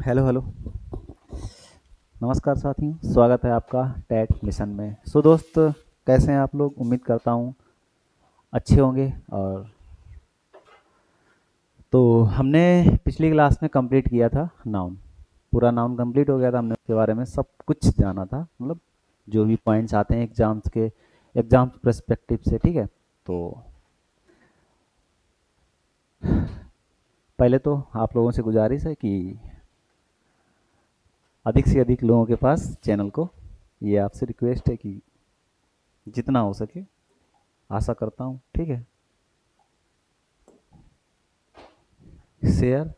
Hello hello. नमस्कार साथियों, स्वागत है आपका टैट मिशन में। सो दोस्त, कैसे हैं आप लोग? उम्मीद करता हूँ अच्छे होंगे। और तो हमने पिछली क्लास में कंप्लीट किया था नाउन। पूरा नाउन कंप्लीट हो गया था, हमने उसके बारे में सब कुछ जाना था, मतलब जो भी पॉइंट्स आते हैं एग्जाम्स पर्सपेक्टिव से, ठीक है। तो पहले तो आप लोगों से गुजारिश है कि अधिक से अधिक लोगों के पास चैनल को, ये आपसे रिक्वेस्ट है कि जितना हो सके, आशा करता हूँ, ठीक है, शेयर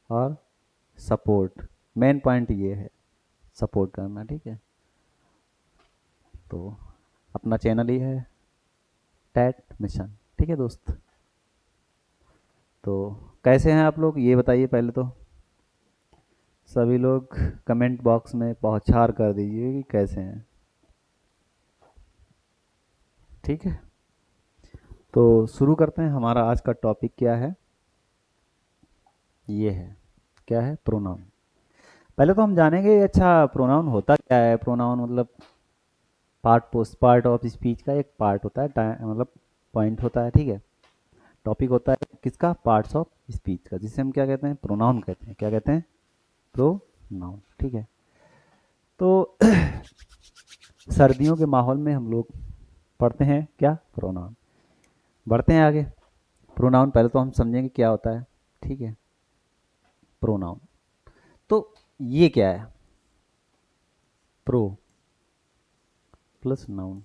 और सपोर्ट। मेन पॉइंट ये है, सपोर्ट करना, ठीक है। तो अपना चैनल ही है टैट मिशन, ठीक है दोस्त। तो कैसे हैं आप लोग, ये बताइए पहले तो। सभी लोग कमेंट बॉक्स में पहुंचार कर दीजिए कि कैसे हैं, ठीक है। तो शुरू करते हैं। हमारा आज का टॉपिक क्या है? ये है, क्या है? प्रोनाउन। पहले तो हम जानेंगे, अच्छा प्रोनाउन होता क्या है। प्रोनाउन मतलब पार्ट ऑफ स्पीच का एक पार्ट होता है, मतलब पॉइंट होता है, ठीक है। टॉपिक होता है किसका? पार्ट्स ऑफ स्पीच का, जिसे हम क्या कहते हैं? प्रोनाउन कहते हैं। क्या कहते हैं? प्रोनाउन, ठीक है। तो सर्दियों के माहौल में हम लोग पढ़ते हैं क्या? प्रोनाउन। बढ़ते हैं आगे। प्रोनाउन पहले तो हम समझेंगे क्या होता है, ठीक है। प्रोनाउन तो ये क्या है? प्रो प्लस नाउन,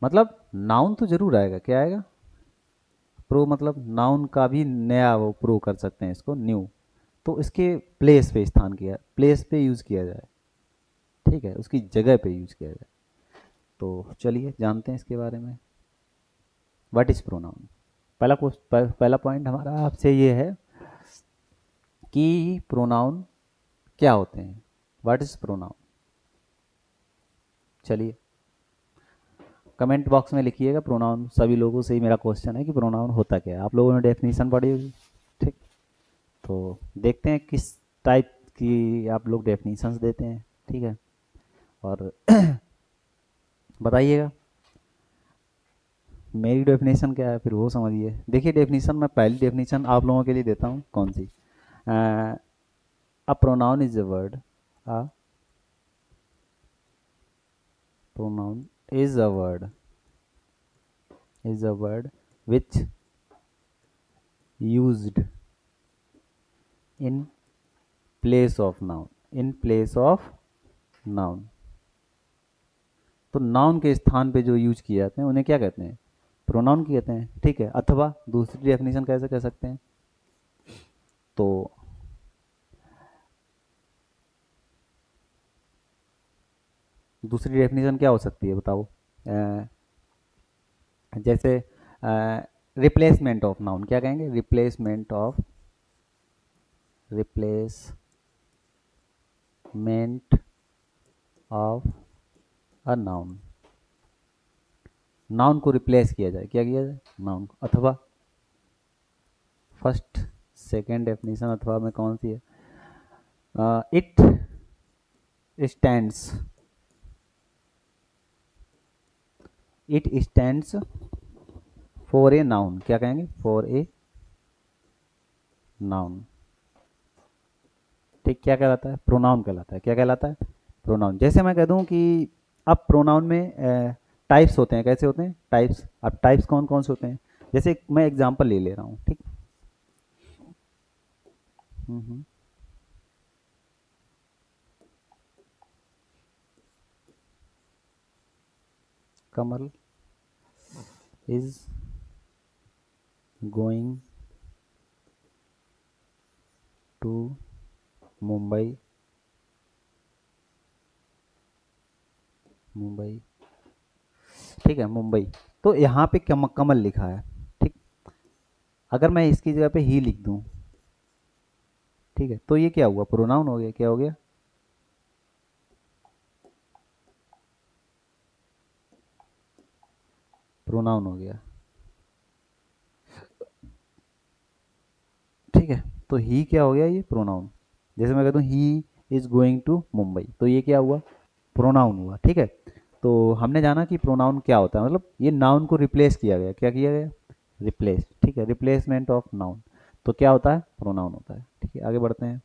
मतलब नाउन तो जरूर आएगा। क्या आएगा? प्रो, मतलब नाउन का भी नया वो प्रो कर सकते हैं इसको, न्यू। तो इसके प्लेस पे स्थान किया, प्लेस पे यूज किया जाए, ठीक है, उसकी जगह पे यूज किया जाए। तो चलिए जानते हैं इसके बारे में। What is pronoun? पहला पॉइंट हमारा आपसे ये है कि प्रोनाउन क्या होते हैं। What is pronoun? चलिए कमेंट बॉक्स में लिखिएगा प्रोनाउन। सभी लोगों से ही मेरा क्वेश्चन है कि प्रोनाउन होता क्या है। आप लोगों ने डेफिनेशन पढ़ी होगी, ठीक। तो देखते हैं किस टाइप की आप लोग डेफिनेशंस देते हैं, ठीक है। और बताइएगा मेरी डेफिनेशन क्या है, फिर वो समझिए। देखिए डेफिनेशन, मैं पहली डेफिनेशन आप लोगों के लिए देता हूँ। कौन सी? A pronoun is a word, a pronoun is a word which used in place of noun. तो नाउन के स्थान पे जो यूज किए जाते हैं उन्हें क्या कहते हैं? प्रोनाउन कहते हैं, ठीक है। अथवा दूसरी डेफिनेशन कैसे कह सकते हैं? तो दूसरी डेफिनेशन क्या हो सकती है, बताओ। जैसे रिप्लेसमेंट ऑफ नाउन, क्या कहेंगे? Replacement of a noun. Noun को रिप्लेस किया जाए, क्या किया जाए? नाउन को। अथवा फर्स्ट सेकेंड डेफिनेशन अथवा में कौन सी है? It stands it stands for a noun. क्या कहेंगे? फॉर ए नाउन, ठीक। क्या कहलाता है? प्रोनाउन कहलाता है। क्या कहलाता है? प्रोनाउन। जैसे मैं कह दूं कि अब प्रोनाउन में टाइप्स होते हैं। कैसे होते हैं टाइप्स? अब टाइप्स कौन कौन से होते हैं? जैसे मैं एग्जांपल ले रहा हूँ, ठीक। हम्म। Kamal is going to Mumbai. Mumbai, ठीक है, मुंबई। तो यहाँ पे कमल लिखा है, ठीक। अगर मैं इसकी जगह पे ही लिख दूँ, ठीक है, तो ये क्या हुआ? प्रोनाउन हो गया। क्या हो गया? प्रोनाउन हो गया। तो ही क्या हो गया, ये प्रोनाउन। जैसे मैं कहता हूँ he is going to Mumbai, तो ये क्या हुआ, प्रोनाउन हुआ। ठीक है, तो हमने जाना कि प्रोनाउन क्या होता है, मतलब ये नाउन को रिप्लेस किया गया, क्या किया गया, रिप्लेस। ठीक है, रिप्लेसमेंट ऑफ नाउन, तो क्या होता है, प्रोनाउन होता है। ठीक है, आगे बढ़ते हैं।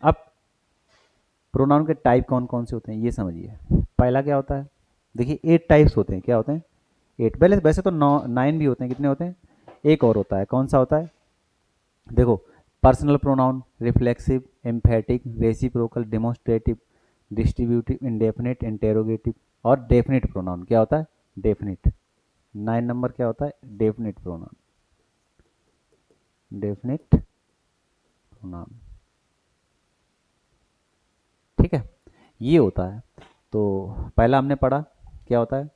अब प्रोनाउन के टाइप कौन कौन से होते हैं ये समझिए। पहला क्या होता है, देखिए 8 टाइप्स होते हैं। क्या होते हैं, 8। पहले वैसे तो 9 भी होते हैं, कितने होते हैं, एक और होता है। कौन सा होता है, देखो, personal pronoun, reflexive, emphatic, reciprocal, demonstrative, distributive, indefinite, interrogative और डेफिनिट प्रोनाउन। क्या होता है, डेफिनिट। 9 नंबर क्या होता है, डेफिनिट प्रोनाउन, डेफिनिट प्रोनाउन। ठीक है, ये होता है। तो पहला हमने पढ़ा क्या होता है,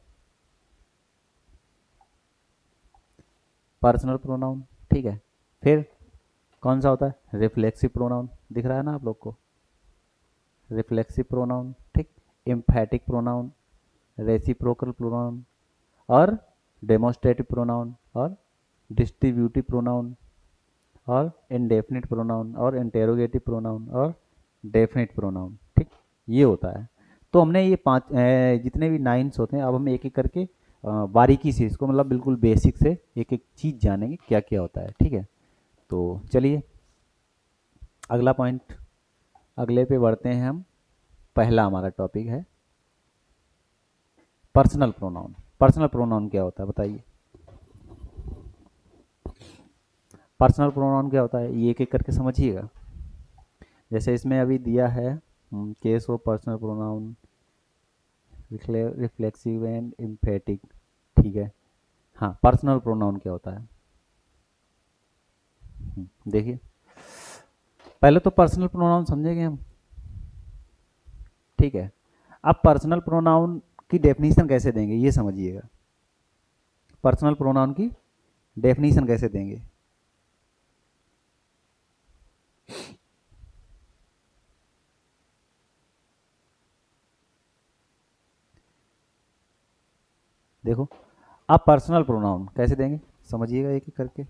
पर्सनल प्रोनाउन। ठीक है, फिर कौन सा होता है, रिफ्लेक्सिव प्रोनाउन, दिख रहा है ना आप लोग को, रिफ्लेक्सिव प्रोनाउन। ठीक, एम्फेटिक प्रोनाउन, रेसिप्रोकल प्रोनाउन और डेमोस्ट्रेटिव प्रोनाउन और डिस्ट्रीब्यूटिव प्रोनाउन और इंडेफिनिट प्रोनाउन और इंटेरोगेटिव प्रोनाउन और डेफिनिट प्रोनाउन। ठीक, ये होता है। तो हमने ये जितने भी 9 होते हैं, अब हम एक एक करके बारीकी से इसको, मतलब बिल्कुल बेसिक से एक एक चीज़ जानेंगे क्या क्या होता है। ठीक है, तो चलिए अगला पॉइंट, अगले पे बढ़ते हैं हम। पहला हमारा टॉपिक है पर्सनल प्रोनाउन। पर्सनल प्रोनाउन क्या होता है बताइए, पर्सनल प्रोनाउन क्या होता है, ये एक एक करके समझिएगा। जैसे इसमें अभी दिया है case of personal pronoun, reflexive and emphatic. ठीक है, हाँ, पर्सनल प्रोनाउन क्या होता है, देखिए पहले तो पर्सनल प्रोनाउन समझेंगे हम। ठीक है, अब पर्सनल प्रोनाउन की डेफिनेशन कैसे देंगे ये समझिएगा। पर्सनल प्रोनाउन की डेफिनेशन कैसे देंगे, देखो, आप पर्सनल प्रोनाउन कैसे देंगे समझिएगा एक एक करके।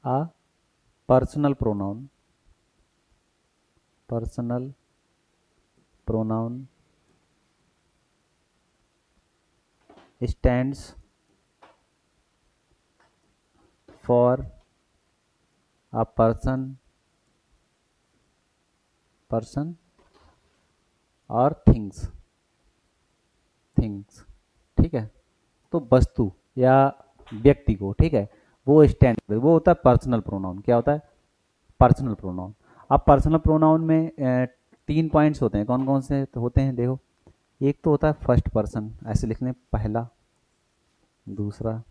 A personal pronoun, personal pronoun stands for a person, person और थिंग्स, थिंग्स। ठीक है, तो वस्तु या व्यक्ति को, ठीक है, वो स्टैंड, वो होता है पर्सनल प्रोनाउन। क्या होता है, पर्सनल प्रोनाउन। अब पर्सनल प्रोनाउन में 3 पॉइंट्स होते हैं, कौन कौन से तो होते हैं, देखो, एक तो होता है फर्स्ट पर्सन, ऐसे लिख लें, पहला, दूसरा,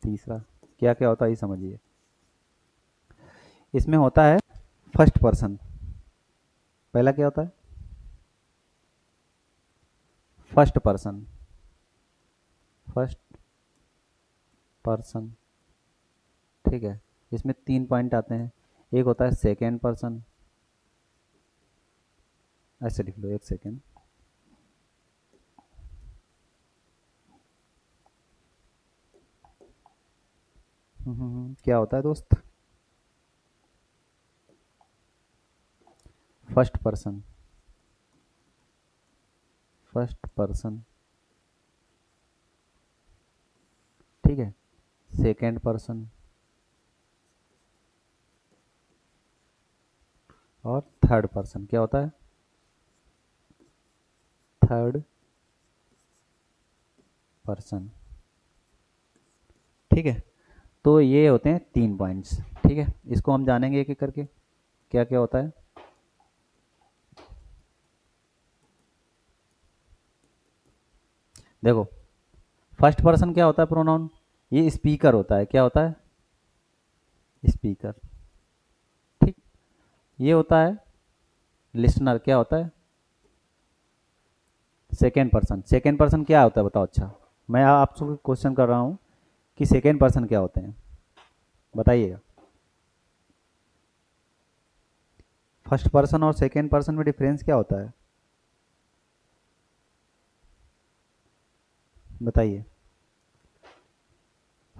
तीसरा। क्या क्या होता है ये समझिए। इसमें होता है फर्स्ट पर्सन, पहला क्या होता है, फर्स्ट पर्सन, फर्स्ट पर्सन। ठीक है, इसमें 3 पॉइंट आते हैं। एक होता है सेकेंड पर्सन, ऐसे लिख लो, एक सेकेंड, क्या होता है दोस्त, फर्स्ट पर्सन, फर्स्ट पर्सन। ठीक है, सेकेंड पर्सन और थर्ड पर्सन। क्या होता है, थर्ड पर्सन। ठीक है, तो ये होते हैं 3 पॉइंट्स। ठीक है, इसको हम जानेंगे एक एक करके क्या क्या होता है। देखो, फर्स्ट पर्सन क्या होता है प्रोनाउन, ये स्पीकर होता है। क्या होता है, स्पीकर। ठीक, ये होता है लिसनर। क्या होता है, सेकेंड पर्सन। सेकेंड पर्सन क्या होता है बताओ, अच्छा मैं आपसे क्वेश्चन कर रहा हूँ कि सेकेंड पर्सन क्या होते हैं, बताइएगा। फर्स्ट पर्सन और सेकेंड पर्सन में डिफरेंस क्या होता है, बताइए।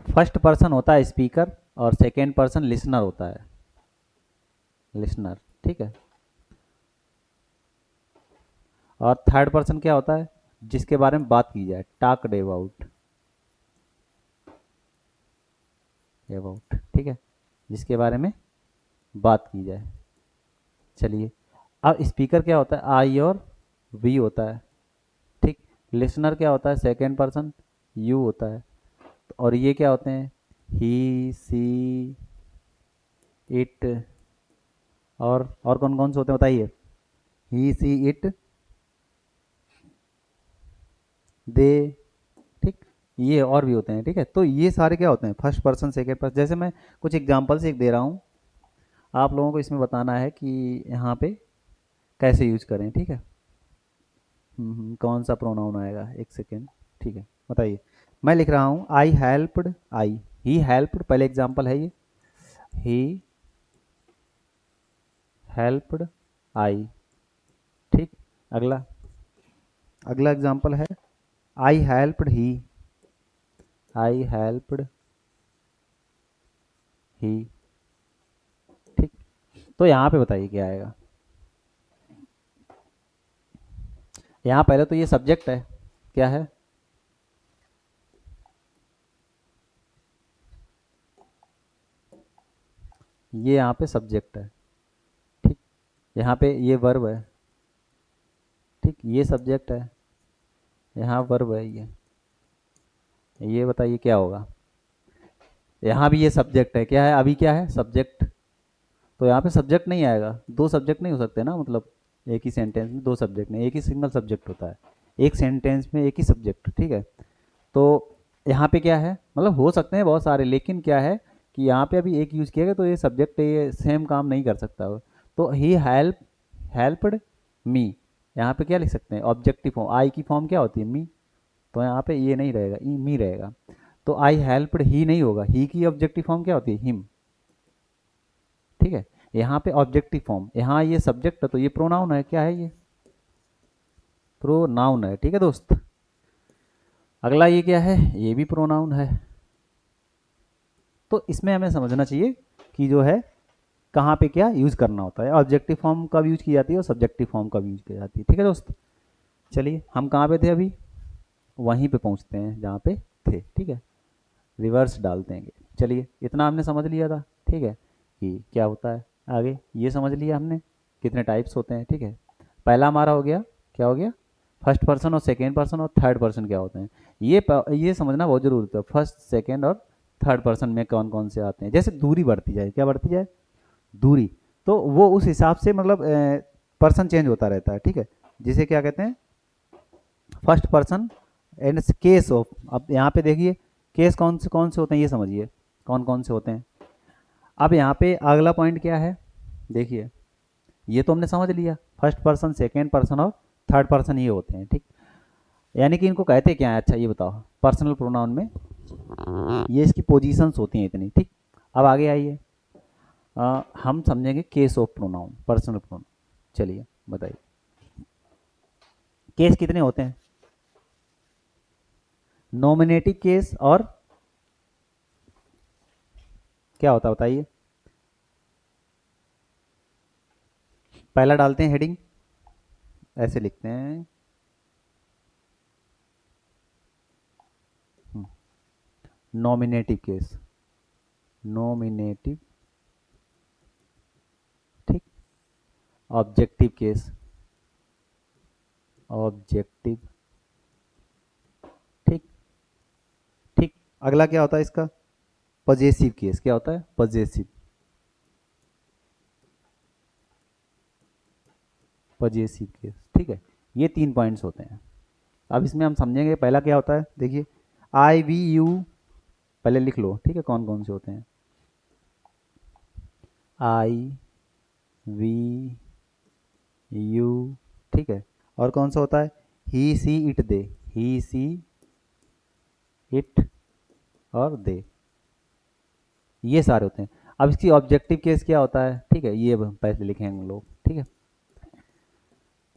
फर्स्ट पर्सन होता है स्पीकर और सेकेंड पर्सन लिसनर होता है, लिसनर, ठीक है। और थर्ड पर्सन क्या होता है, जिसके बारे में बात की जाए, टॉक्ड अबाउट, अबाउट, ठीक है, जिसके बारे में बात की जाए। चलिए, अब स्पीकर क्या होता है, आई और वी होता है, ठीक। लिसनर क्या होता है, सेकेंड पर्सन यू होता है। और ये क्या होते हैं, ही, सी, इट, और कौन कौन से होते हैं बताइए, ही, सी, इट, दे, ठीक। ये और भी होते हैं, ठीक है। तो ये सारे क्या होते हैं, फर्स्ट पर्सन सेकेंड पर्सन। जैसे मैं कुछ एग्जांपल्स एक दे रहा हूँ, आप लोगों को इसमें बताना है कि यहाँ पे कैसे यूज करें, ठीक है। कौन सा प्रोनाउन आएगा, एक सेकेंड, ठीक है, बताइए। मैं लिख रहा हूँ आई हेल्प्ड, आई, ही हेल्प्ड, पहले एग्जांपल है ये, ही हेल्प्ड आई, ठीक। अगला, अगला एग्जांपल है आई हेल्प्ड ही, आई हेल्प्ड ही, ठीक। तो यहाँ पे बताइए क्या आएगा। यहाँ पहले तो ये सब्जेक्ट है, क्या है, ये यहाँ पे सब्जेक्ट है, ठीक। यहाँ पे ये वर्ब है, ठीक, ये सब्जेक्ट है, यहाँ वर्ब है ये बताइए क्या होगा। यहाँ भी ये सब्जेक्ट है, क्या है, अभी क्या है, सब्जेक्ट। तो यहाँ पे सब्जेक्ट नहीं आएगा, दो सब्जेक्ट नहीं हो सकते ना, मतलब एक ही सेंटेंस में दो सब्जेक्ट नहीं, एक ही सिंगल सब्जेक्ट होता है, एक सेंटेंस में एक ही सब्जेक्ट, ठीक है। तो यहाँ पे क्या है, मतलब हो सकते हैं बहुत सारे, लेकिन क्या है कि यहाँ पे अभी एक यूज़ किया गया, तो ये सब्जेक्ट ये सेम काम नहीं कर सकता वो। तो ही हेल्प्ड मी, यहाँ पे क्या लिख सकते हैं, ऑब्जेक्टिव फॉर्म, आई की फॉर्म क्या होती है, मी। तो यहाँ पे ये नहीं रहेगा, मी रहेगा। तो आई हेल्प्ड ही नहीं होगा, ही की ऑब्जेक्टिव फॉर्म क्या होती है, हिम, ठीक है। यहाँ पे ऑब्जेक्टिव फॉर्म, यहाँ ये सब्जेक्ट है तो ये प्रोनाउन है, क्या है ये, प्रोनाउन है, ठीक है दोस्त। अगला ये क्या है, ये भी प्रोनाउन है। तो इसमें हमें समझना चाहिए कि जो है कहाँ पे क्या यूज़ करना होता है, ऑब्जेक्टिव फॉर्म कब यूज की जाती है और सब्जेक्टिव फॉर्म कब यूज की जाती है, ठीक है दोस्त। चलिए, हम कहाँ पे थे अभी, वहीं पे पहुँचते हैं जहाँ पे थे, ठीक है, रिवर्स डालते हैं। चलिए, इतना हमने समझ लिया था, ठीक है, कि क्या होता है। आगे ये समझ लिया हमने कितने टाइप्स होते हैं, ठीक है। पहला हमारा हो गया, क्या हो गया, फर्स्ट पर्सन और सेकेंड पर्सन और थर्ड पर्सन क्या होते हैं। ये समझना बहुत जरूरी है, फर्स्ट सेकेंड और थर्ड पर्सन में कौन कौन से आते हैं। जैसे दूरी बढ़ती जाए, क्या बढ़ती जाए, दूरी, तो वो उस हिसाब से मतलब पर्सन चेंज होता रहता है, ठीक है। जिसे क्या कहते हैं, first person and case of. अब यहाँ पे देखिए केस कौन से होते हैं, ये समझिए कौन कौन से होते हैं। अब यहाँ पे अगला पॉइंट क्या है, देखिए, ये तो हमने समझ लिया, फर्स्ट पर्सन सेकेंड पर्सन और थर्ड पर्सन ये होते हैं, ठीक। यानी कि इनको कहते क्या है, अच्छा ये बताओ, पर्सनल प्रोनाउन में ये इसकी पोजीशंस होती हैं इतनी, ठीक। अब आगे आइए, हम समझेंगे case of pronoun, personal pronoun. चलिए बताइए, केस कितने होते हैं, नॉमिनेटिव केस और क्या होता है बताइए। पहला डालते हैं हेडिंग, ऐसे लिखते हैं, नॉमिनेटिव केस, नॉमिनेटिव, ठीक। ऑब्जेक्टिव केस, ऑब्जेक्टिव, ठीक, ठीक। अगला क्या होता है इसका, पजेसिव केस, क्या होता है, पजेसिव, पजेसिव केस, ठीक है। ये तीन पॉइंट्स होते हैं। अब इसमें हम समझेंगे पहला क्या होता है, देखिए, आई वी यू, पहले लिख लो, ठीक है, कौन कौन से होते हैं, आई वी यू, ठीक है। और कौन सा होता है, ही see it they, he see it और दे, ये सारे होते हैं। अब इसकी ऑब्जेक्टिव केस क्या होता है, ठीक है, ये पहले लिखेंगे हम लोग, ठीक है,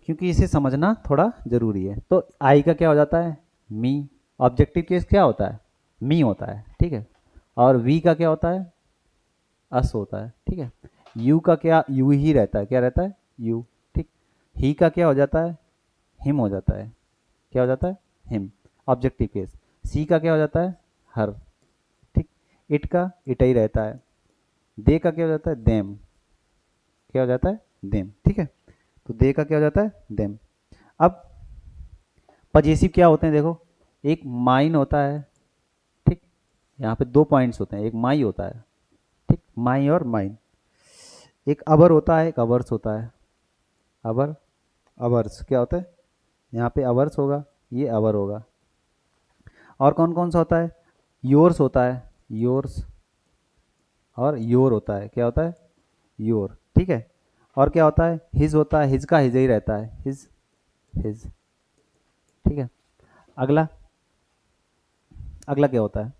क्योंकि इसे समझना थोड़ा जरूरी है। तो आई का क्या हो जाता है, मी, ऑब्जेक्टिव केस क्या होता है, मी होता है, ठीक है। और वी का क्या होता है, अस होता है, ठीक है। यू का क्या, यू ही रहता है, क्या रहता है, यू, ठीक। ही का क्या हो जाता है, हिम हो जाता है, क्या हो जाता है, हिम, ऑब्जेक्टिव केस। सी का क्या हो जाता है, हर, ठीक। इट का इट ही रहता है। दे का क्या हो जाता है, देम, क्या हो जाता है, देम, ठीक है। तो दे का क्या हो जाता है, देम। अब पजेसिव क्या होते हैं देखो, एक माइन होता है, ठीक। यहाँ पे दो पॉइंट्स होते हैं, एक माई होता है, ठीक, माई और माइन। एक अबर होता है, एक अवर्स होता है, अबर, अवर्स क्या होता है, यहाँ पे अवर्स होगा, ये अवर होगा। और कौन कौन सा होता है, योर्स होता है, योर्स, और योर होता है, क्या होता है, योर, ठीक है। और क्या होता है, हिज होता है, हिज का हिज ही रहता है, हिज, हिज, ठीक है। अगला, अगला क्या होता है,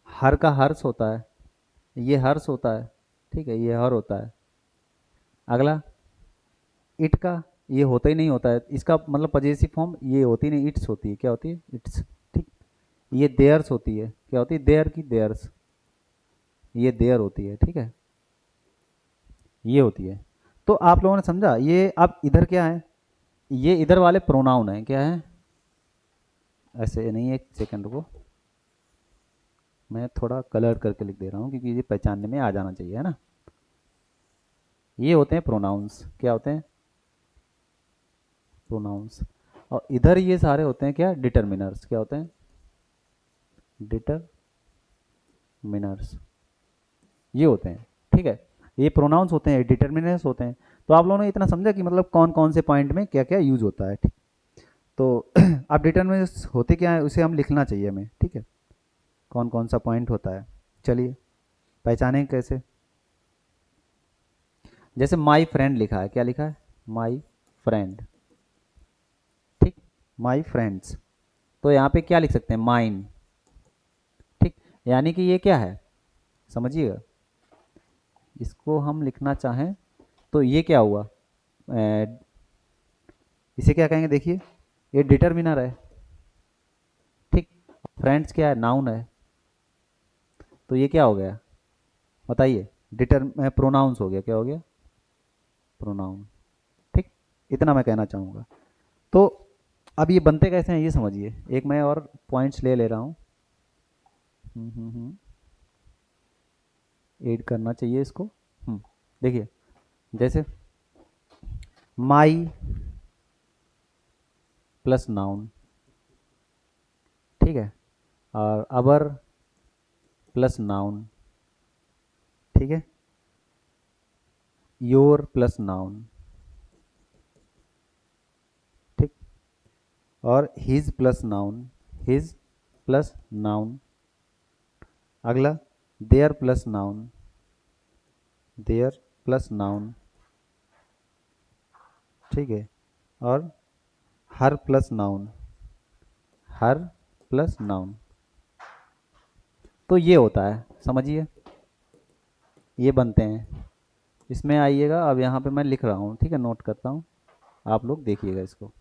हर का हर्ष होता है, ये हर्ष होता है, ठीक है, ये हर होता है। अगला, इट का ये होता ही नहीं होता है, इसका मतलब पजेसिव फॉर्म ये होती नहीं, इट्स होती है, क्या होती है, इट्स, ठीक। ये देयर्स होती है, क्या होती है, देयर की देयर्स, ये देयर होती है, ठीक है, ये होती है। तो आप लोगों ने समझा, ये अब इधर क्या है, ये इधर वाले प्रोनाउन है, क्या है, ऐसे नहीं, एक सेकंड को मैं थोड़ा कलर करके लिख दे रहा हूँ, क्योंकि ये पहचानने में आ जाना चाहिए, है ना। ये होते हैं प्रोनाउंस, क्या होते हैं, प्रोनाउंस। और इधर ये सारे होते हैं क्या, डिटर्मिनर्स, क्या होते हैं, डिटर्मिनर्स, ये होते हैं, ठीक है। ये प्रोनाउंस होते हैं, डिटर्मिनर्स होते हैं। तो आप लोगों ने इतना समझा कि मतलब कौन कौन से पॉइंट में क्या क्या यूज होता है, ठीक। तो अब डिटर्मिनर्स होते क्या है, उसे हम लिखना चाहिए हमें, ठीक है, कौन कौन सा पॉइंट होता है। चलिए पहचानें कैसे। जैसे माई फ्रेंड लिखा है, क्या लिखा है, माई फ्रेंड, ठीक, माई फ्रेंड्स। तो यहाँ पे क्या लिख सकते हैं, माइन, ठीक। यानी कि ये क्या है, समझिएगा, इसको हम लिखना चाहें तो ये क्या हुआ, इसे क्या कहेंगे, देखिए, ये डिटर्मिनर है, ठीक। फ्रेंड्स क्या है, नाउन है, तो ये क्या हो गया, बताइए, डिटर प्रोनाउंस हो गया, क्या हो गया, प्रोनाउन, ठीक। इतना मैं कहना चाहूँगा। तो अब ये बनते कैसे हैं ये समझिए, एक मैं और पॉइंट्स ले ले रहा हूँ, ऐड करना चाहिए इसको। देखिए, जैसे माई प्लस नाउन, ठीक है, और अवर प्लस नाउन, ठीक है, योर प्लस नाउन, ठीक, और his plus noun, his plus noun. अगला, their plus noun, their plus noun, ठीक है, और her plus noun, her plus noun. तो ये होता है, समझिए, ये बनते हैं। इसमें आइएगा, अब यहाँ पे मैं लिख रहा हूँ, ठीक है, नोट करता हूँ, आप लोग देखिएगा इसको।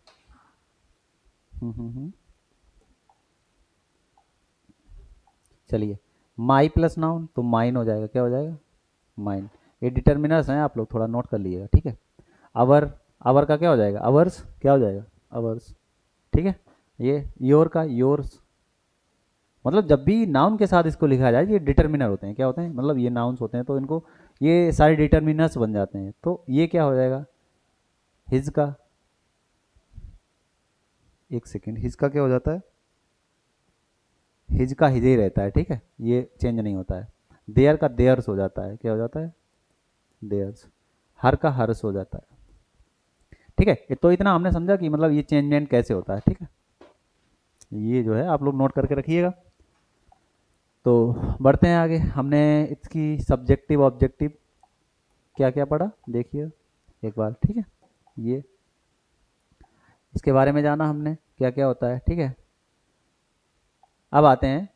चलिए, माई प्लस नाउन तो माइन हो जाएगा, क्या हो जाएगा, माइन। ये डिटर्मिनर्स हैं, आप लोग थोड़ा नोट कर लीजिएगा, ठीक है। अवर, अवर का क्या हो जाएगा, अवर्स, क्या हो जाएगा, अवर्स, ठीक है। ये योर का योर्स, मतलब जब भी नाउन के साथ इसको लिखा जाए, ये डिटर्मिनर होते हैं, क्या होते हैं, मतलब ये नाउन्स होते हैं, तो इनको ये सारे डिटर्मिनर्स बन जाते हैं। तो ये क्या हो जाएगा, हिज का, एक सेकेंड, हिज का क्या हो जाता है, हिज का हिज ही रहता है, ठीक है, ये चेंज नहीं होता है। देयर का देयर्स हो जाता है, क्या हो जाता है, देयर्स। हर का हर्स हो जाता है, ठीक है। तो इतना हमने समझा कि मतलब ये चेंजमेंट कैसे होता है, ठीक है। ये जो है आप लोग नोट करके रखिएगा। तो बढ़ते हैं आगे, हमने इसकी सब्जेक्टिव ऑब्जेक्टिव क्या क्या पढ़ा, देखिए एक बार, ठीक है। ये इसके बारे में जाना हमने, क्या क्या होता है, ठीक है। अब आते हैं,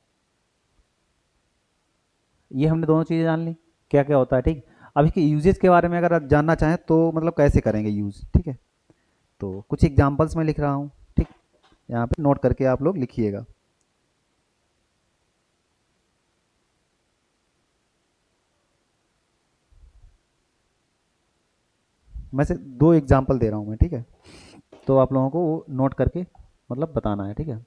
ये हमने दोनों चीज़ें जान ली, क्या क्या होता है, ठीक। अब इसके यूजेस के बारे में अगर आप जानना चाहें तो मतलब कैसे करेंगे यूज़, ठीक है। तो कुछ एग्जांपल्स में लिख रहा हूँ, ठीक, यहाँ पे नोट करके आप लोग लिखिएगा। मैं से दो एग्जाम्पल दे रहा हूँ मैं, ठीक है, तो आप लोगों को वो नोट करके मतलब बताना है, ठीक है।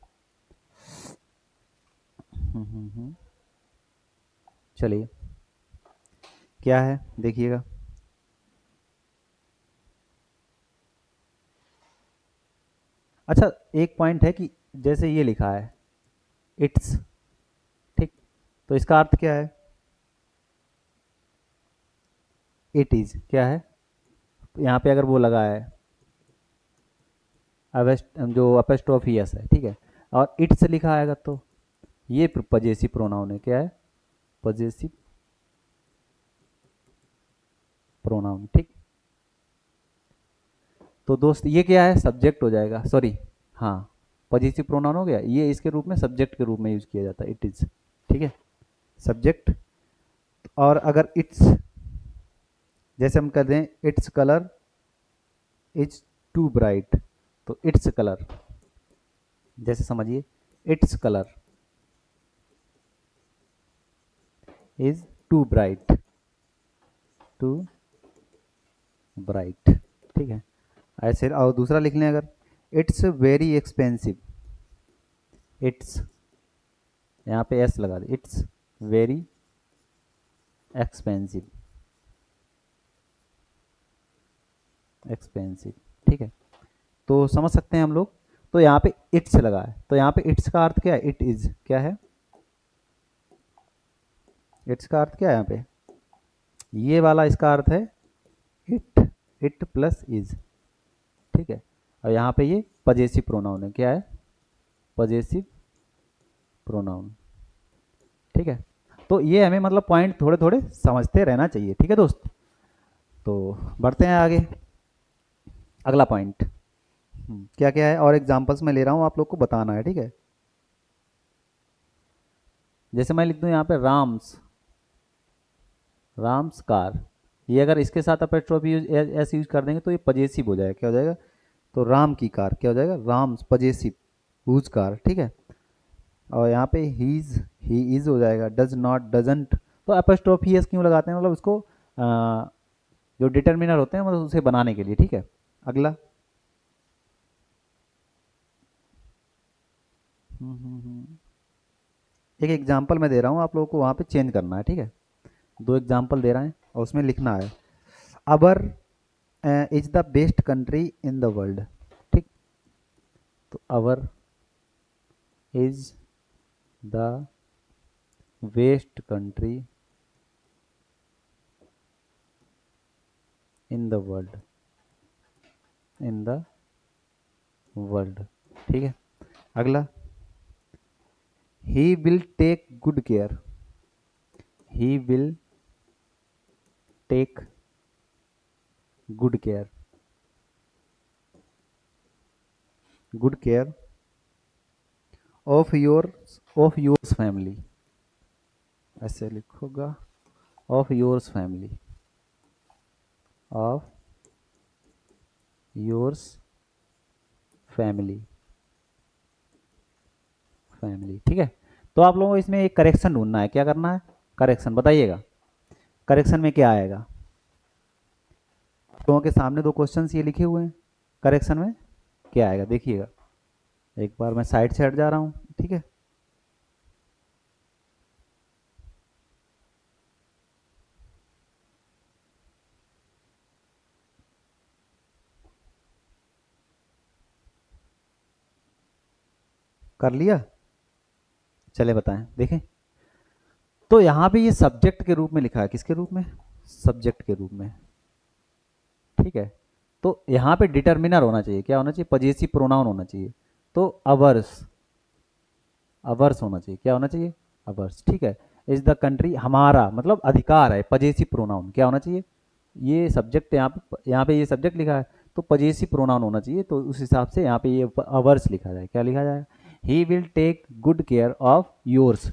चलिए, क्या है देखिएगा। अच्छा, एक पॉइंट है कि जैसे ये लिखा है इट्स, ठीक, तो इसका अर्थ क्या है? इट इज क्या है? यहाँ पे अगर वो लगा है जो अपेस्ट्रोफी एस है, ठीक है, और इट्स लिखा आएगा तो ये पजेसिव प्रोनाउन है। क्या है? पजेसिव प्रोनाउन, ठीक। तो दोस्त ये क्या है? सब्जेक्ट हो जाएगा, सॉरी, हाँ, पजेसिव प्रोनाउन हो गया, ये इसके रूप में सब्जेक्ट के रूप में यूज किया जाता है, इट इज, ठीक है, सब्जेक्ट। और अगर इट्स, जैसे हम कर दें its colour is too bright, तो इट्स कलर, जैसे समझिए its colour is too bright, too bright, ठीक है। ऐसे और दूसरा लिख लें अगर, इट्स वेरी एक्सपेंसिव, इट्स, यहाँ पे एस लगा दे, इट्स वेरी एक्सपेंसिव, एक्सपेंसिव, ठीक है। तो समझ सकते हैं हम लोग। तो यहाँ पे इट्स लगा है, तो यहाँ पे इट्स का अर्थ क्या है? इट इज क्या है? इट्स का अर्थ क्या है यहाँ पे? ये वाला इसका अर्थ है इट, इट प्लस इज, ठीक है। और यहाँ पे ये पजेसिव प्रोनाउन है। क्या है? पजेसिव प्रोनाउन, ठीक है। तो ये हमें मतलब पॉइंट थोड़े थोड़े समझते रहना चाहिए, ठीक है दोस्त। तो बढ़ते हैं आगे, अगला पॉइंट। क्या क्या है और एग्जांपल्स मैं ले रहा हूँ, आप लोग को बताना है, ठीक है। जैसे मैं लिख दूँ यहाँ पे राम्स, राम्स कार, ये अगर इसके साथ अपोस्ट्रोफी यूज ऐसे यूज कर देंगे तो ये पजेसिव हो जाएगा। क्या हो जाएगा? तो राम की कार क्या हो जाएगा? राम्स पजेसिव, हुज कार, ठीक है। और यहाँ पे ही इज हो जाएगा, डज नॉट, डजंट। तो अपोस्ट्रोफी एस क्यों लगाते हैं? मतलब उसको जो डिटर्मिनर होते हैं मतलब उसे बनाने के लिए, ठीक है। अगला, एक एग्जांपल मैं दे रहा हूँ, आप लोगों को वहाँ पे चेंज करना है, ठीक है। दो एग्जांपल दे रहे हैं और उसमें लिखना है our is the best country in the world, ठीक। तो our is the best country in the world, in the world, ठीक है। अगला, he will take good care, he will take good care, good care of yours family, ऐसे लिखोगा, of yours family, of yours family, family, ठीक है। तो आप लोगों को इसमें एक करेक्शन ढूंढना है। क्या करना है? करेक्शन बताइएगा। करेक्शन में क्या आएगा? आप लोगों के सामने दो क्वेश्चंस ये लिखे हुए हैं, करेक्शन में क्या आएगा देखिएगा। एक बार मैं साइड से हट जा रहा हूँ, ठीक है। कर लिया? चले बताएं, देखें। तो यहाँ पे ये सब्जेक्ट के रूप में लिखा है, किसके रूप में? सब्जेक्ट के रूप में, ठीक है। तो यहाँ पे डिटर्मिनर होना चाहिए। क्या होना चाहिए? पजेसिव प्रोनाउन होना चाहिए। तो अवर्स, अवर्स होना चाहिए। क्या होना चाहिए? अवर्स, ठीक है। इज द कंट्री, हमारा मतलब अधिकार है, पजेसिव प्रोनाउन क्या होना चाहिए? ये सब्जेक्ट यहाँ पे ये सब्जेक्ट लिखा है तो पजेसिव प्रोनाउन होना चाहिए, तो उस हिसाब से यहाँ पे ये अवर्स लिखा जाए। क्या लिखा जाएगा? He will take good care of yours.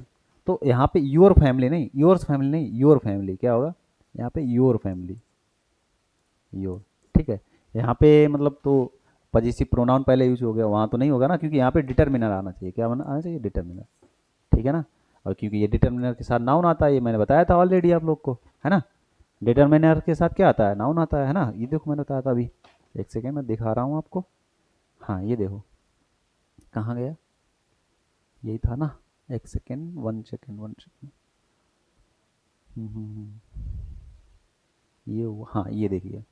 तो यहाँ पे योर फैमिली नहीं, योर्स फैमिली नहीं, योर फैमिली क्या होगा? यहाँ पे योर फैमिली, योर, ठीक है। यहाँ पे मतलब तो पजेसिव प्रोनाउन पहले यूज हो गया, वहाँ तो नहीं होगा ना, क्योंकि यहाँ पे डिटर्मिनर आना चाहिए। क्या आना चाहिए? डिटर्मिनर, ठीक है ना। और क्योंकि ये डिटर्मिनर के साथ नाउन आता है, ये मैंने बताया था ऑलरेडी आप लोग को, है ना। डिटर्मिनर के साथ क्या आता है, नाउन आता है ना। ये देखो मैंने बताया था अभी, एक सेकेंड मैं दिखा रहा हूँ आपको। हाँ ये देखो, कहाँ गया, यही था ना। एक second, one second, one second. ये हाँ ये देखिए,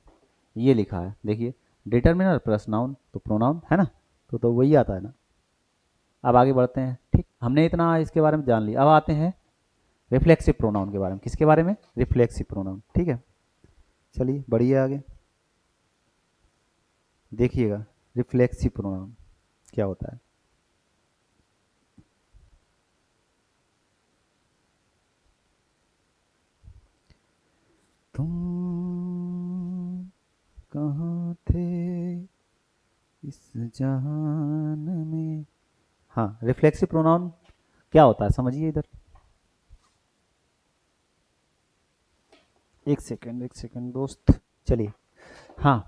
ये लिखा है देखिए, डिटर्मिनर प्लस नाउन तो प्रोनाउन है ना, तो वही आता है ना। अब आगे बढ़ते हैं, ठीक, हमने इतना इसके बारे में जान लिया। अब आते हैं रिफ्लेक्सिव प्रोनाउन के बारे में। किसके बारे में, रिफ्लेक्सिव प्रोनाउन, ठीक है। चलिए बढ़िए, आगे देखिएगा रिफ्लेक्सिव प्रोनाउन क्या होता है। तुम कहाँ थे इस जहान में। हाँ, रिफ्लेक्सिव प्रोनाउन क्या होता है समझिए इधर। एक सेकेंड दोस्त, चलिए। हाँ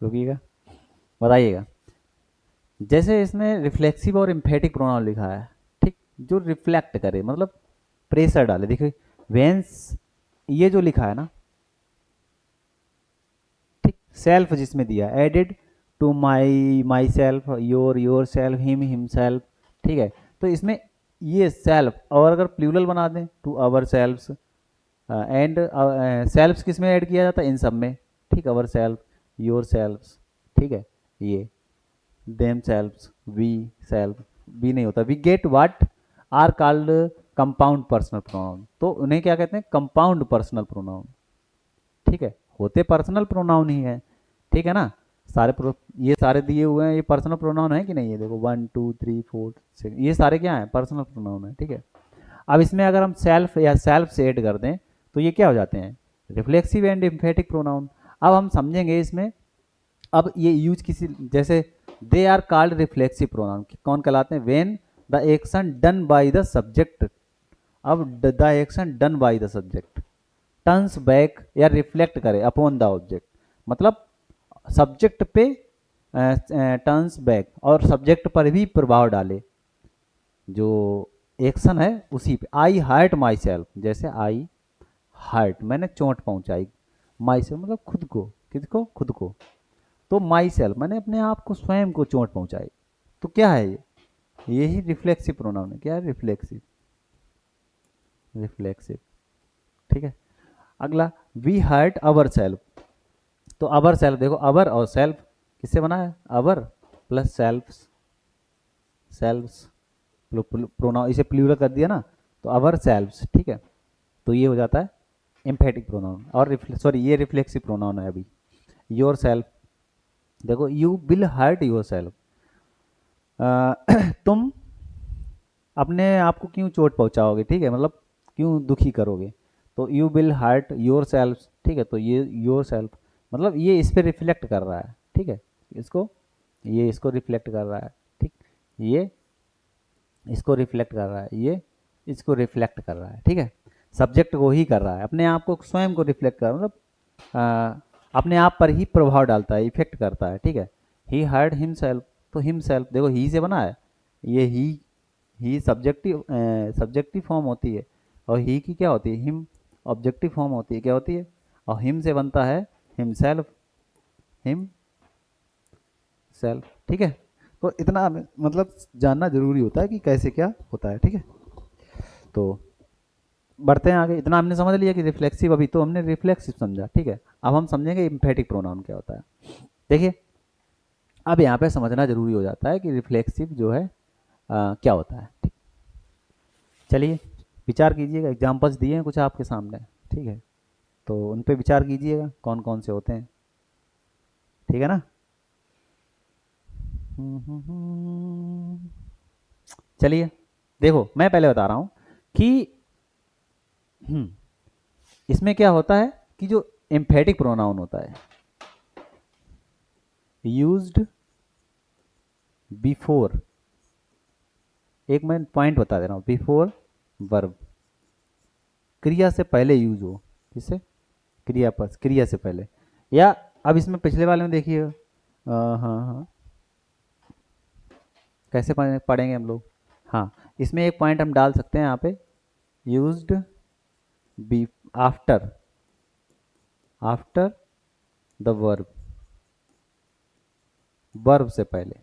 रुकिएगा, बताइएगा। जैसे इसमें रिफ्लेक्सिव और इम्फेटिक प्रोनाउन लिखा है, ठीक, जो रिफ्लेक्ट करे मतलब प्रेशर डाले। देखिए वेंस, ये जो लिखा है ना, ठीक, सेल्फ जिसमें दिया added to myself, yourself, himself, ठीक है। तो इसमें ये सेल्फ, और अगर प्लूरल बना दें टू अवर सेल्फ्स, एंड सेल्फ्स किस में ऐड किया जाता है, इन सब में, ठीक, अवर सेल्फ, योर सेल्फ्स, ठीक है। ये them selfs, we self, we नहीं होता, we get what are called compound personal pronoun, तो उन्हें क्या कहते हैं, कंपाउंड पर्सनल प्रोनाउन, ठीक है। होते पर्सनल प्रोनाउन ही है, ठीक है ना। ये सारे दिए हुए हैं, ये पर्सनल प्रोनाउन है कि नहीं, ये देखो 1 2 3 4 6, ये सारे क्या है, पर्सनल प्रोनाउन है, ठीक है। अब इसमें अगर हम सेल्फ या सेल्फ से ऐड कर दें तो ये क्या हो जाते हैं, रिफ्लेक्सिव एंड एम्फेटिक प्रोनाउन। अब हम समझेंगे इसमें, अब ये यूज किसी, जैसे they are called reflexive pronoun, कौन कहलाते हैं, when the action done by the subject. अब the action done by the subject turns back या रिफ्लेक्ट करे अपॉन द ऑब्जेक्ट, मतलब सब्जेक्ट पे टर्न्स बैक और सब्जेक्ट पर भी प्रभाव डाले, जो एक्शन है उसी पे। आई हर्ट माई सेल्फ, जैसे आई हर्ट, मैंने चोट पहुंचाई, माई सेल्फ मतलब खुद को, किसको, खुद को, तो माई सेल्फ मैंने अपने आप को, स्वयं को चोट पहुंचाई। तो क्या है ये, यही रिफ्लेक्सिव प्रोनाउन है। क्या है, रिफ्लेक्सिव, रिफ्लेक्सिव, ठीक है। अगला, वी हर्ट अवर सेल्फ, तो अवर सेल्फ देखो, अवर और सेल्फ किससे बना है, अवर प्लस सेल्फ्स, सेल्फ्स प्रोनाउन, इसे प्लूरल कर दिया ना, तो अवर सेल्फ्स, ठीक है। तो ये हो जाता है एम्फेटिक प्रोनाउन, और सॉरी ये रिफ्लेक्सिव प्रोनाउन है अभी। योर सेल्फ, देखो you will hurt yourself, तुम अपने आप को क्यों चोट पहुंचाओगे, ठीक है, मतलब क्यों दुखी करोगे, तो you will hurt yourself, ठीक है। तो ये योर सेल्फ मतलब ये इस पे रिफ्लेक्ट कर रहा है, ठीक है, इसको, ये इसको रिफ्लेक्ट कर रहा है, ठीक, ये इसको रिफ्लेक्ट कर रहा है, ये इसको रिफ्लेक्ट कर रहा है, ठीक है। सब्जेक्ट को ही कर रहा है, अपने आप को, स्वयं को रिफ्लेक्ट कर, मतलब अपने आप पर ही प्रभाव डालता है, इफेक्ट करता है, ठीक है। ही हर्ट हिमसेल्फ, तो हिमसेल्फ देखो ही से बना है, ये ही सब्जेक्टिव, सब्जेक्टिव फॉर्म होती है, और ही की क्या होती है, हिम ऑब्जेक्टिव फॉर्म होती है, क्या होती है, और हिम से बनता है हिमसेल्फ, हिम सेल्फ, ठीक है। तो इतना मतलब जानना जरूरी होता है कि कैसे क्या होता है, ठीक है। तो बढ़ते हैं आगे, इतना हमने समझ लिया कि रिफ्लेक्सिव, अभी तो हमने रिफ्लेक्सिव समझा, ठीक है। अब हम समझेंगे इम्फेटिक प्रोनाउन क्या होता है। देखिए अब यहाँ पे समझना जरूरी हो जाता है कि रिफ्लेक्सिव जो है क्या होता है, ठीक। चलिए विचार कीजिएगा, एग्जाम्पल्स दिए हैं कुछ आपके सामने, ठीक है, तो उन पे विचार कीजिएगा कौन कौन से होते हैं, ठीक है ना। चलिए देखो मैं पहले बता रहा हूँ कि इसमें क्या होता है कि जो एम्फेटिक प्रोनाउन होता है, यूज्ड बिफोर, एक मैं पॉइंट बता दे रहा हूँ, बिफोर वर्ब, क्रिया से पहले यूज हो, किससे, क्रिया पर, क्रिया से पहले, या अब इसमें पिछले वाले में देखिए, हाँ हाँ, कैसे पढ़ेंगे हम लोग। हाँ, इसमें एक पॉइंट हम डाल सकते हैं यहाँ पे, used be after, after the verb, verb से पहले,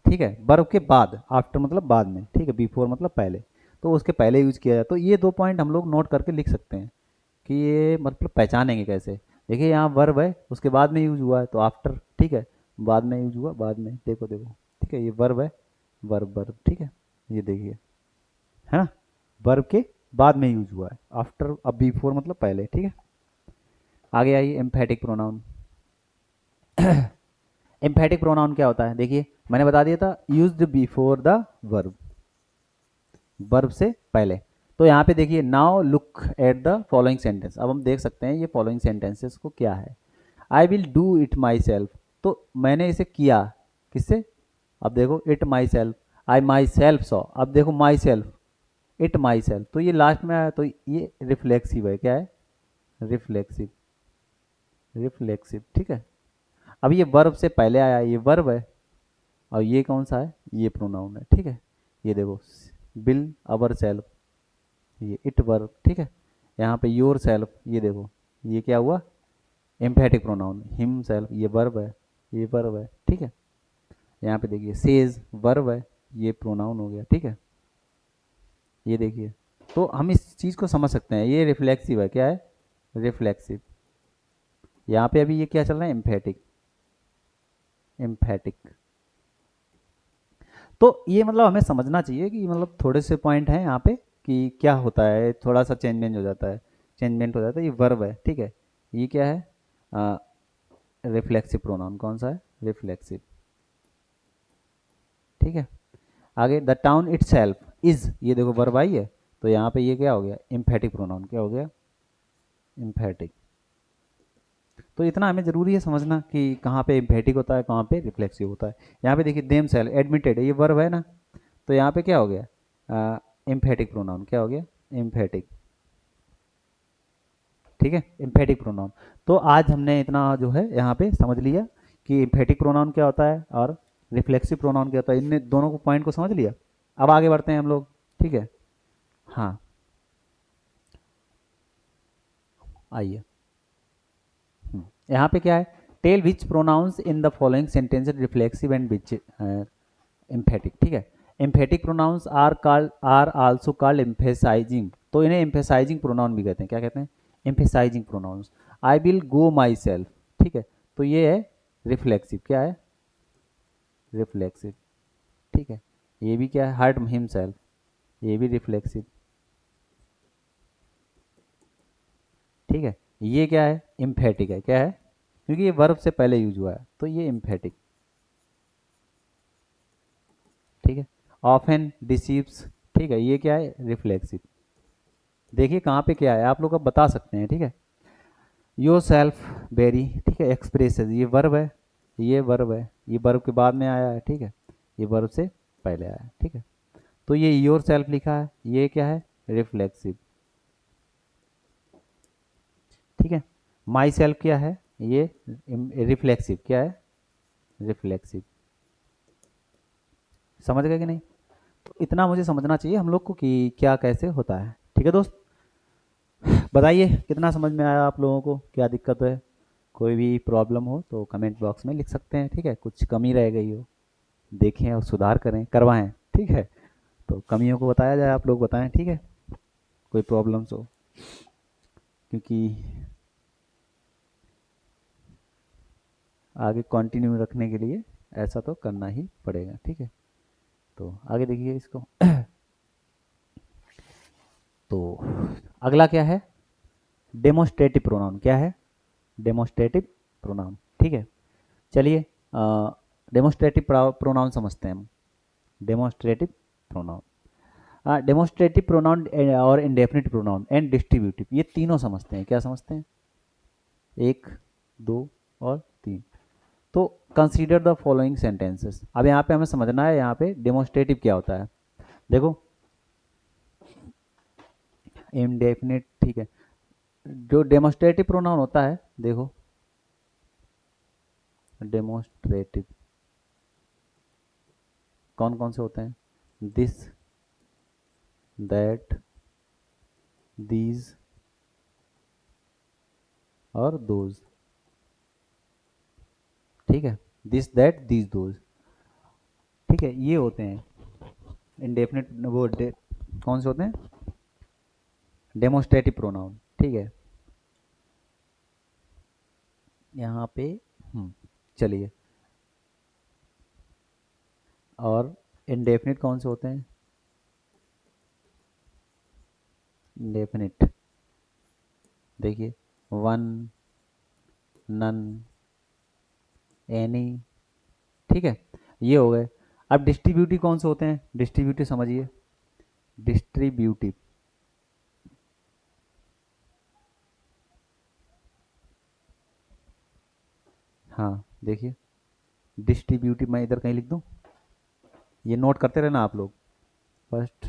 ठीक है, वर्ब के बाद, आफ्टर मतलब बाद में, ठीक है, बिफोर मतलब पहले, तो उसके पहले यूज किया जाए। तो ये दो पॉइंट हम लोग नोट करके लिख सकते हैं कि ये मतलब पहचानेंगे कैसे। देखिए यहाँ वर्ब है, उसके बाद में यूज हुआ है तो आफ्टर, ठीक है, बाद में यूज हुआ, बाद में, देखो देखो, ठीक है, ये वर्ब है, वर्ब वर्ब, ठीक है, ये देखिए, है ना, वर्ब के बाद में यूज हुआ है, आफ्टर, अब बिफोर मतलब पहले, ठीक है। आगे आइए, एम्फेटिक प्रोनाउन। एम्फेटिक प्रोनाउन क्या होता है, देखिए मैंने बता दिया था, used before the verb, verb से पहले। तो यहाँ पे देखिए, now look at the following sentence, अब हम देख सकते हैं ये फॉलोइंग सेंटेंसेस को क्या है। I will do it my self, तो मैंने इसे किया, किससे, अब देखो, it my self, I my self saw, अब देखो my self, it my self, तो ये लास्ट में आया तो ये रिफ्लेक्सिव है, क्या है, रिफ्लेक्सिव, रिफ्लेक्सिव, ठीक है। अब ये वर्ब से पहले आया, ये वर्ब है, और ये कौन सा है, ये प्रोनाउन है, ठीक है। ये देखो, बिल अवर सेल्फ, ये इट वर्ब, ठीक है। यहाँ पे योर सेल्फ, ये देखो, ये क्या हुआ, एम्फेटिक प्रोनाउन, हिम सेल्फ, ये वर्ब है, ये वर्ब है, ठीक है। यहाँ पे देखिए, सेज वर्ब है, ये प्रोनाउन हो गया, ठीक है, ये देखिए। तो हम इस चीज़ को समझ सकते हैं, ये रिफ्लेक्सिव है, क्या है, रिफ्लेक्सिव। यहाँ पे अभी ये क्या चल रहा है, एम्फेटिक, एम्फेटिक। तो ये मतलब हमें समझना चाहिए कि मतलब थोड़े से पॉइंट हैं यहाँ पे कि क्या होता है, थोड़ा सा चेंजमेंट हो जाता है, चेंजमेंट हो जाता है, ये वर्ब है, ठीक है। ये क्या है, रिफ्लेक्सिव प्रोनाउन, कौन सा है, रिफ्लेक्सिव, ठीक है। आगे, the town it self is, ये देखो वर्ब आई है, तो यहाँ पे ये क्या हो गया, एम्फेटिक प्रोनाउन, क्या हो गया, एम्फेटिक। तो इतना हमें जरूरी है समझना कि कहाँ पे एम्फेटिक होता है, कहाँ पे रिफ्लेक्सिव होता है। यहाँ पे देखिए, देम सेल्फ एडमिटेड है, ये वर्ब है ना, तो यहाँ पे क्या हो गया, एम्फेटिक प्रोनाउन, क्या हो गया, एम्फेटिक, ठीक है, एम्फेटिक प्रोनाउन। तो आज हमने इतना जो है यहाँ पे समझ लिया कि एम्फेटिक प्रोनाउन क्या होता है और रिफ्लेक्सिव प्रोनाउन क्या होता है, इन दोनों को पॉइंट को समझ लिया। अब आगे बढ़ते हैं हम लोग, ठीक है। हाँ, आइए, यहाँ पे क्या है, tell which pronouns in the following sentence reflexive and which emphatic, ठीक है। Emphatic pronouns are also called emphasizing, तो इन्हें एम्फेसाइजिंग प्रोनाउन भी कहते हैं, क्या कहते हैं, emphasizing pronouns. I will go myself, ठीक है, तो ये है रिफ्लेक्सिव, क्या है, रिफ्लेक्सिव, ठीक है। ये भी क्या है, हर्ट हिमसेल्फ, ये भी रिफ्लेक्सिव, ठीक है। ये क्या है, एम्फेटिक है, क्या है, क्योंकि ये वर्ब से पहले यूज हुआ है, तो ये एम्फेटिक, ठीक है। ऑफन डिसीव्स, ठीक है, ये क्या है, रिफ्लेक्सिव। देखिए कहाँ पे क्या है, आप लोग अब बता सकते हैं, ठीक है। योर सेल्फ वेरी, ठीक है, एक्सप्रेसेस, ये वर्ब है, ये वर्ब है, ये वर्ब के बाद में आया है, ठीक है, ये वर्ब से पहले आया है, ठीक है। तो ये योर सेल्फ लिखा है, ये क्या है, रिफ्लेक्सिव, ठीक है। माई सेल्फ क्या है, ये रिफ्लेक्सिव, क्या है, रिफ्लेक्सिव। समझ गए कि नहीं। तो इतना मुझे समझना चाहिए हम लोग को कि क्या कैसे होता है, ठीक है दोस्त। बताइए कितना समझ में आया आप लोगों को, क्या दिक्कत है, कोई भी प्रॉब्लम हो तो कमेंट बॉक्स में लिख सकते हैं, ठीक है, कुछ कमी रह गई हो देखें और सुधार करें, करवाएं, ठीक है। तो कमियों को बताया जाए, आप लोग बताएं, ठीक है, कोई प्रॉब्लम्स हो, क्योंकि आगे कंटिन्यू रखने के लिए ऐसा तो करना ही पड़ेगा, ठीक है। तो आगे देखिए इसको। तो अगला क्या है, डेमोस्ट्रेटिव प्रोनाउन, क्या है, डेमोस्ट्रेटिव प्रोनाउन, ठीक है। चलिए, डेमोस्ट्रेटिव प्रोनाउन समझते हैं हम। डेमोस्ट्रेटिव प्रोनाउन, डेमोस्ट्रेटिव प्रोनाउन और इंडेफिनिट प्रोनाउन एंड डिस्ट्रीब्यूटिव, ये तीनों समझते हैं, क्या समझते हैं, एक, दो और तीन। तो कंसीडर द फॉलोइंग सेंटेंसेस, अब यहाँ पे हमें समझना है यहाँ पे डेमोस्ट्रेटिव क्या होता है। देखो, इंडेफिनिट, ठीक है, जो डेमोस्ट्रेटिव प्रोनाउन होता है, देखो, डेमोस्ट्रेटिव कौन कौन से होते हैं, दिस, दैट, दीज, और दोज। ठीक है, दिस दैट दीज दोज। ठीक है, ये होते हैं इंडेफिनिट वो कौन से होते हैं, डेमोस्ट्रेटिव प्रोनाउन। ठीक है, यहाँ पे चलिए, और इंडेफिनिट कौन से होते हैं, इंडेफिनिट देखिए, वन, नन, एनी। ठीक है, ये हो गए। अब डिस्ट्रीब्यूटिव कौन से होते हैं, डिस्ट्रीब्यूटिव समझिए, डिस्ट्रीब्यूटिव, हाँ देखिए, डिस्ट्रीब्यूटिव मैं इधर कहीं लिख दूँ, ये नोट करते रहना आप लोग, फर्स्ट,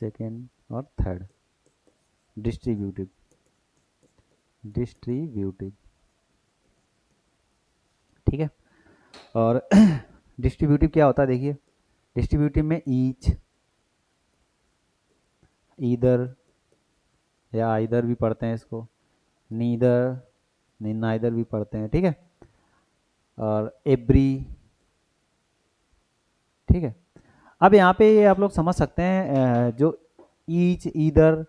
सेकेंड और थर्ड, डिस्ट्रीब्यूटिव, डिस्ट्रीब्यूटिव। ठीक है, और डिस्ट्रीब्यूटिव क्या होता है देखिए, डिस्ट्रीब्यूटिव में ईच, ईदर, या आइदर भी पढ़ते हैं इसको, नीदर, नाइदर भी पढ़ते हैं। ठीक है, और एवरी। ठीक है, अब यहाँ पे ये आप लोग समझ सकते हैं, जो ईच, ईदर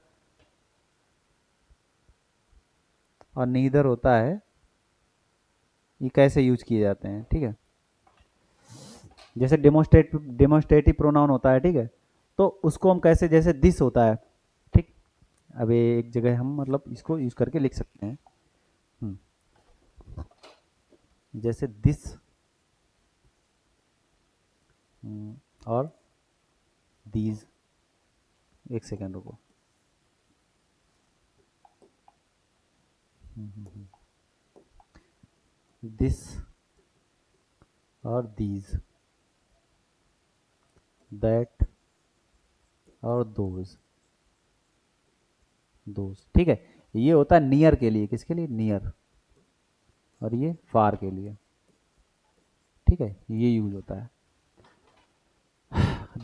और नीदर होता है, ये कैसे यूज किए जाते हैं। ठीक है, जैसे डेमोस्ट्रेटिव प्रोनाउन होता है, ठीक है, तो उसको हम कैसे, जैसे दिस होता है, ठीक, अब ये एक जगह हम मतलब इसको यूज करके लिख सकते हैं। हम्म, जैसे दिस, और दीज। एक सेकेंड रुको, दिस और दीज, दैट और दोज, दोज। ठीक है, ये होता है नियर के लिए, किसके लिए, नियर, और ये फार के लिए। ठीक है, ये यूज होता है।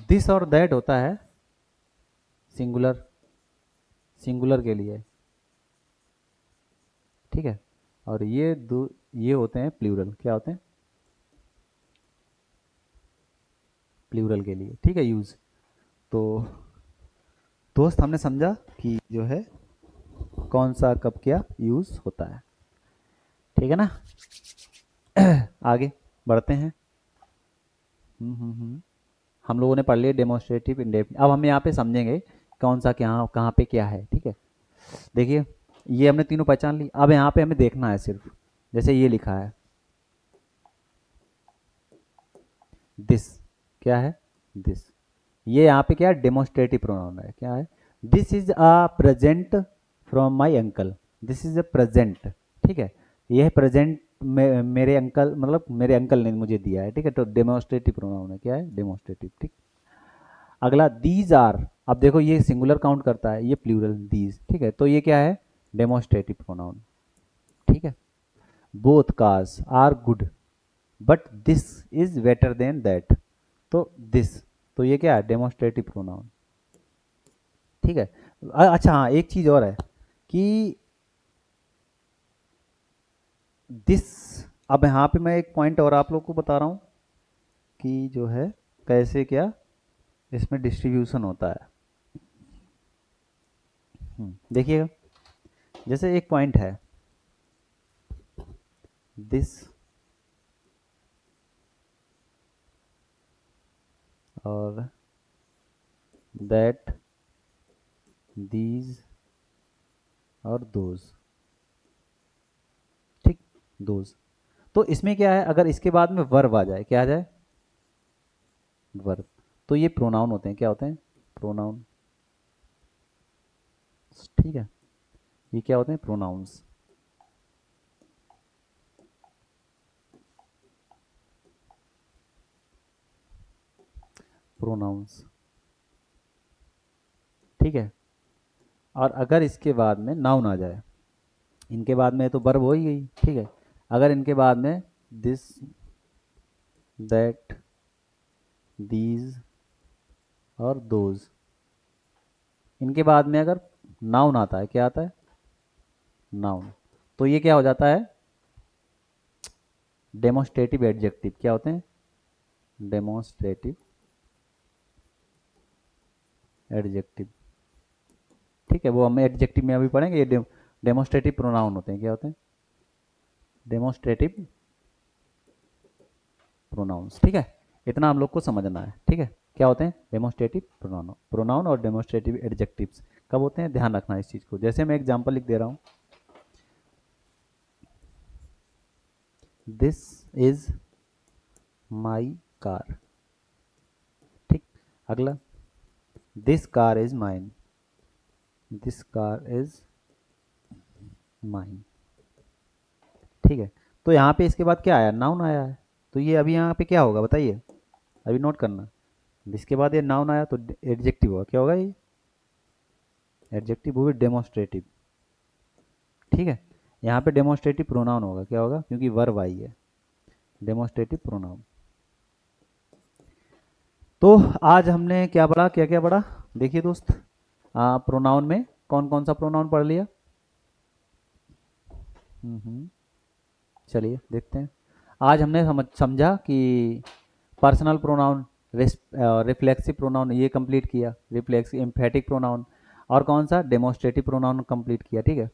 दिस और दैट होता है सिंगुलर, सिंगुलर के लिए। ठीक है, और ये दो, ये होते हैं प्लूरल, क्या होते हैं, प्लूरल के लिए। ठीक है, यूज। तो दोस्त हमने समझा कि जो है कौन सा कब क्या यूज होता है। ठीक है ना, आगे बढ़ते हैं। हम लोगों ने पढ़ लिया डेमोस्ट्रेटिव, इंडेफिनिट। अब हम यहाँ पे समझेंगे कौन सा क्या कहाँ पे क्या है। ठीक है, देखिए, ये हमने तीनों पहचान ली। अब यहाँ पे हमें देखना है सिर्फ, जैसे ये लिखा है दिस, क्या है, दिस, ये यहाँ पे क्या है, डेमोस्ट्रेटिव प्रोनाउन है, क्या है, this is a present from my uncle, this is a present. ठीक है, यह प्रेजेंट मेरे अंकल, मतलब मेरे अंकल ने मुझे दिया है। ठीक है, तो डेमोस्ट्रेटिव प्रोनाउन है, क्या है, डेमोस्ट्रेटिव। ठीक, अगला दीज आर, अब देखो ये सिंगुलर काउंट करता है, ये प्लूरल दीज। ठीक है, तो ये क्या है, डेमोस्ट्रेटिव प्रोनाउन। ठीक है, both cars are good but this is better than that, तो दिस, तो ये क्या है, डेमोस्ट्रेटिव प्रोनाउन। ठीक है, अच्छा हाँ, एक चीज और है कि दिस, अब यहाँ पे मैं एक पॉइंट और आप लोग को बता रहा हूँ कि जो है कैसे क्या इसमें डिस्ट्रीब्यूशन होता है। देखिएगा, जैसे एक पॉइंट है दिस और दैट, दीज और दोज। ठीक, दोज, तो इसमें क्या है, अगर इसके बाद में वर्ब आ जाए, क्या आ जाए, वर्ब, तो ये प्रोनाउन होते हैं, क्या होते हैं, प्रोनाउन। ठीक है, ये क्या होते हैं, प्रोनाउंस। प्रोनाउंस। ठीक है, और अगर इसके बाद में नाउन आ जाए, इनके बाद में तो वर्ब हो ही गई। ठीक है, अगर इनके बाद में दिस, दैट, दीज और दोज, इनके बाद में अगर नाउन आता है, क्या आता है, नाउन, तो ये क्या हो जाता है, डेमोस्ट्रेटिव एडजेक्टिव। क्या होते हैं, डेमोस्ट्रेटिव एडजेक्टिव। ठीक है, वो हम एडजेक्टिव में अभी पढ़ेंगे। ये डेमोस्ट्रेटिव प्रोनाउन होते हैं। क्या होते हैं, डेमोस्ट्रेटिव प्रोनाउंस। ठीक है, इतना हम लोग को समझना है। ठीक है, क्या होते हैं डेमोस्ट्रेटिव प्रोनाउन, प्रोनाउन और डेमोस्ट्रेटिव एडजेक्टिव्स कब होते हैं, ध्यान रखना इस चीज़ को। जैसे मैं एग्जांपल लिख दे रहा हूँ, दिस इज माई कार। ठीक, अगला, this car is mine, this car is mine. ठीक है, तो यहाँ पे इसके बाद क्या आया, नाउन आया है। तो ये अभी यहाँ पे क्या होगा बताइए, अभी नोट करना। इसके बाद ये नाउन आया तो एडजेक्टिव होगा। क्या होगा ये, एडजेक्टिव वो भी डेमोस्ट्रेटिव। ठीक है, यहाँ पे डेमोस्ट्रेटिव प्रोनाउन होगा। क्या होगा, क्योंकि वर्ब आई है, डेमोस्ट्रेटिव प्रोनाउन। तो आज हमने क्या पढ़ा, क्या क्या पढ़ा, देखिए दोस्त। प्रोनाउन में कौन कौन सा प्रोनाउन पढ़ लिया। चलिए देखते हैं। आज हमने समझा कि पर्सनल प्रोनाउन, रिफ्लेक्सिव प्रोनाउन ये कंप्लीट किया, रिफ्लेक्सिव एम्फेटिक प्रोनाउन, और कौन सा डेमोस्ट्रेटिव प्रोनाउन कंप्लीट किया। ठीक है,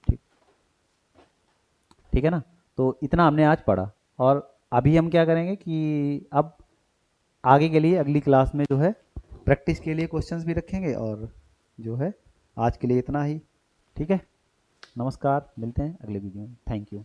ठीक, ठीक है ना। तो इतना हमने आज पढ़ा। और अभी हम क्या करेंगे कि अब आगे के लिए अगली क्लास में जो है प्रैक्टिस के लिए क्वेश्चंस भी रखेंगे, और जो है आज के लिए इतना ही। ठीक है, नमस्कार, मिलते हैं अगले वीडियो में। Thank you.